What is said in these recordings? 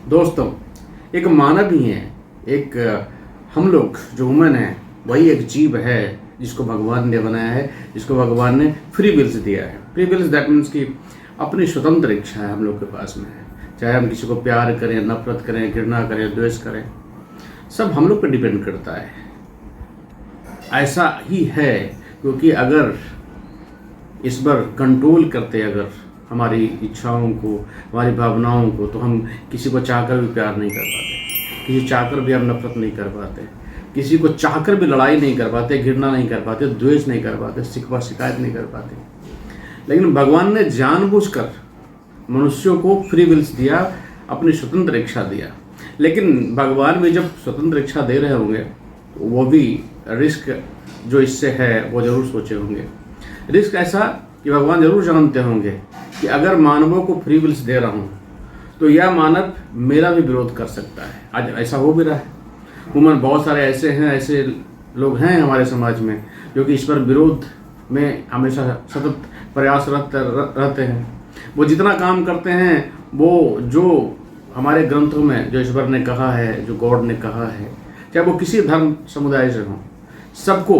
दोस्तों, एक मानव ही है, एक हम लोग जो वुमेन है वही एक जीव है जिसको भगवान ने बनाया है, जिसको भगवान ने फ्री विल्स दिया है। फ्री विल्स दैट मीन्स कि अपनी स्वतंत्र इच्छा है हम लोग के पास में है। चाहे हम किसी को प्यार करें, नफरत करें, घृणा करें, द्वेष करें, सब हम लोग पर डिपेंड करता है। ऐसा ही है क्योंकि अगर इस पर कंट्रोल करते अगर हमारी इच्छाओं को, हमारी भावनाओं को, तो हम किसी को चाहकर भी प्यार नहीं कर पाते, किसी चाहकर भी हम नफरत नहीं कर पाते, किसी को चाहकर भी लड़ाई नहीं कर पाते, घृणा नहीं कर पाते, द्वेष नहीं कर पाते, शिकवा शिकायत नहीं कर पाते। लेकिन भगवान ने जानबूझकर मनुष्यों को फ्री विल्स दिया, अपनी स्वतंत्र इच्छा दिया। लेकिन भगवान भी जब स्वतंत्र इच्छा दे रहे होंगे तो वो भी रिस्क जो इससे है वो जरूर सोचे होंगे। रिस्क ऐसा कि भगवान जरूर जानते होंगे कि अगर मानवों को फ्री विल्स दे रहा हूँ तो यह मानव मेरा भी विरोध कर सकता है। आज ऐसा हो भी रहा है। उमन बहुत सारे ऐसे लोग हैं हमारे समाज में जो कि इस पर विरोध में हमेशा सतत प्रयासरत रहते हैं। वो जितना काम करते हैं वो जो हमारे ग्रंथों में जो ईश्वर ने कहा है, जो गॉड ने कहा है, चाहे वो किसी धर्म समुदाय से हो, सबको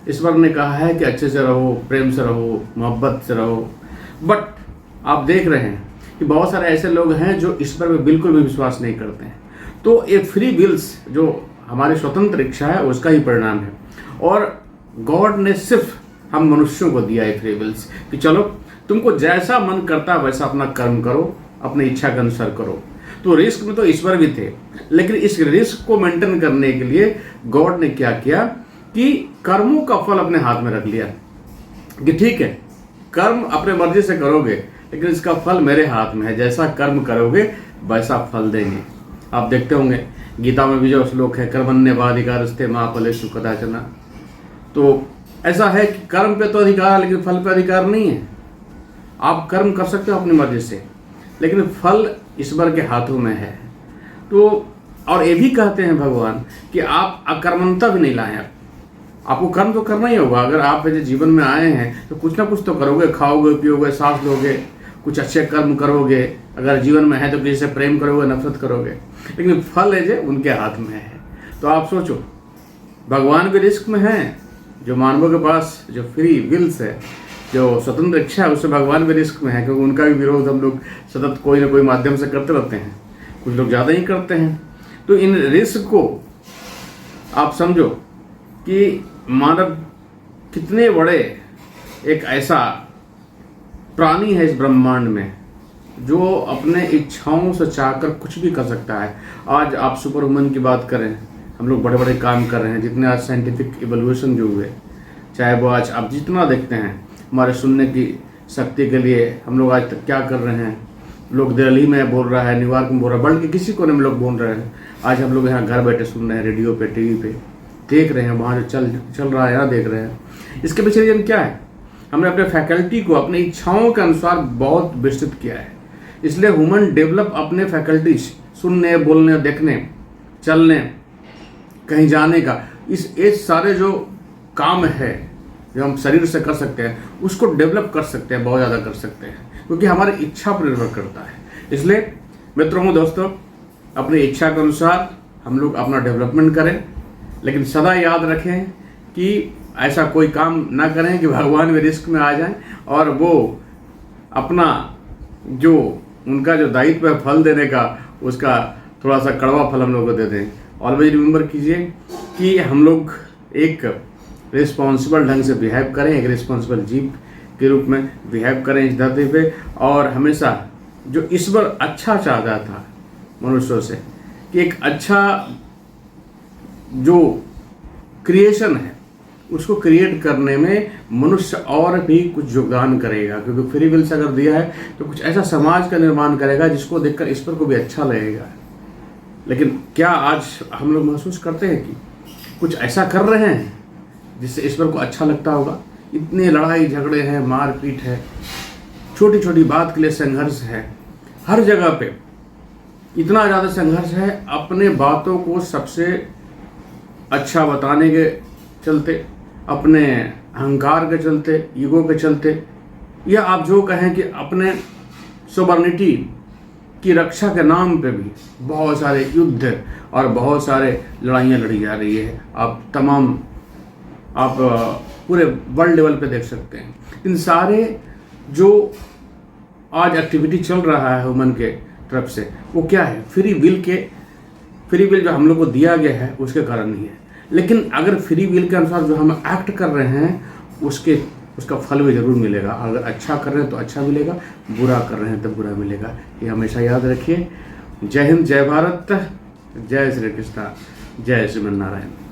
ईश्वर ने कहा है कि अच्छे से रहो, प्रेम से रहो, मोहब्बत से रहो। बट आप देख रहे हैं कि बहुत सारे ऐसे लोग हैं जो ईश्वर में बिल्कुल भी विश्वास नहीं करते हैं। तो ये फ्री विल्स जो हमारी स्वतंत्र इच्छा है उसका ही परिणाम है। और गॉड ने सिर्फ हम मनुष्यों को दिया है फ्री विल्स कि चलो तुमको जैसा मन करता है वैसा अपना कर्म करो, अपनी इच्छा के अनुसार करो। तो रिस्क में तो ईश्वर भी थे, लेकिन इस रिस्क को मेंटेन करने के लिए गॉड ने क्या किया कि कर्मों का फल अपने हाथ में रख लिया कि ठीक है, कर्म अपने मर्जी से करोगे लेकिन इसका फल मेरे हाथ में है। जैसा कर्म करोगे वैसा फल देंगे। आप देखते होंगे गीता में भी जो श्लोक है, कर्मण्येवाधिकारस्ते मा फलेषु कदाचन। तो ऐसा है कि कर्म पे तो अधिकार है लेकिन फल पे अधिकार नहीं है। आप कर्म कर सकते हो अपनी मर्जी से, लेकिन फल ईश्वर के हाथों में है। तो और ये भी कहते हैं भगवान कि आप अकर्मणता भी नहीं लाएं। आपको कर्म तो करना ही होगा। अगर आप जीवन में आए हैं तो कुछ ना कुछ तो करोगे, खाओगे, पियोगे, सांस लोगे, कुछ अच्छे कर्म करोगे। अगर जीवन में है तो किसी से प्रेम करोगे, नफरत करोगे, लेकिन फल है जो उनके हाथ में है। तो आप सोचो, भगवान भी रिस्क में है, जो मानवों के पास जो फ्री विल्स है, जो स्वतंत्र इच्छा है, उससे भगवान भी रिस्क में है क्योंकि उनका भी विरोध हम लोग सतत कोई ना कोई माध्यम से करते रहते हैं। कुछ लोग ज़्यादा ही करते हैं। तो इन रिस्क को आप समझो कि मानव कितने बड़े एक ऐसा प्राणी है इस ब्रह्मांड में जो अपने इच्छाओं से चाहकर कुछ भी कर सकता है। आज आप सुपर वुमन की बात करें, हम लोग बड़े बड़े काम कर रहे हैं। जितने आज साइंटिफिक इवोल्यूशन जो हुए, चाहे वो आज आप जितना देखते हैं, हमारे सुनने की शक्ति के लिए हम लोग आज तक क्या कर रहे हैं। लोग दिल्ली में बोल रहा है, न्यूयॉर्क में बोल रहा है, बल्कि किसी कोने में लोग बोल रहे हैं। आज हम लोग यहाँ घर बैठे सुन रहे हैं, रेडियो पे, टीवी पे देख रहे हैं, वहाँ जो चल रहा है यहाँ देख रहे हैं। इसके पीछे रीजन क्या है? हमने अपने फैकल्टी को अपनी इच्छाओं के अनुसार बहुत विस्तृत किया है। इसलिए ह्यूमन डेवलप अपने फैकल्टीज, सुनने, बोलने, देखने, चलने, कहीं जाने का, ये सारे जो काम है जो हम शरीर से कर सकते हैं उसको डेवलप कर सकते हैं, बहुत ज़्यादा कर सकते हैं, क्योंकि हमारी इच्छा पर निर्भर करता है। इसलिए मित्रों, दोस्तों, अपनी इच्छा के अनुसार हम लोग अपना डेवलपमेंट करें, लेकिन सदा याद रखें कि ऐसा कोई काम ना करें कि भगवान भी रिस्क में आ जाएं और वो अपना जो उनका जो दायित्व है फल देने का, उसका थोड़ा सा कड़वा फल हम लोग को दे दें। ऑलवेज रिमेंबर कीजिए कि हम लोग एक रिस्पॉन्सिबल ढंग से बिहेव करें, एक रिस्पॉन्सिबल जीव के रूप में बिहेव करें इस धरती पे। और हमेशा जो ईश्वर अच्छा चाहता था मनुष्यों से कि एक अच्छा जो क्रिएशन है उसको क्रिएट करने में मनुष्य और भी कुछ योगदान करेगा, क्योंकि फ्री विल्स अगर दिया है तो कुछ ऐसा समाज का निर्माण करेगा जिसको देखकर ईश्वर को भी अच्छा लगेगा। लेकिन क्या आज हम लोग महसूस करते हैं कि कुछ ऐसा कर रहे हैं जिससे ईश्वर को अच्छा लगता होगा? इतने लड़ाई झगड़े हैं, मारपीट है, छोटी छोटी बात के लिए संघर्ष है, हर जगह पे इतना ज़्यादा संघर्ष है अपने बातों को सबसे अच्छा बताने के चलते, अपने अहंकार के चलते, ईगो के चलते, या आप जो कहें कि अपने सोबर्निटी की रक्षा के नाम पे भी बहुत सारे युद्ध और बहुत सारे लड़ाइयाँ लड़ी जा रही है। आप पूरे वर्ल्ड लेवल पे देख सकते हैं। इन सारे जो आज एक्टिविटी चल रहा है ह्यूमन के तरफ से, वो क्या है? फ्री विल जो हम लोग को दिया गया है उसके कारण ही है। लेकिन अगर फ्री विल के अनुसार जो हम एक्ट कर रहे हैं उसका फल भी ज़रूर मिलेगा। अगर अच्छा कर रहे हैं तो अच्छा मिलेगा, बुरा कर रहे हैं तो बुरा मिलेगा। ये हमेशा याद रखिए। जय हिंद, जय भारत, जय श्री कृष्णा, जय श्रीमन नारायण।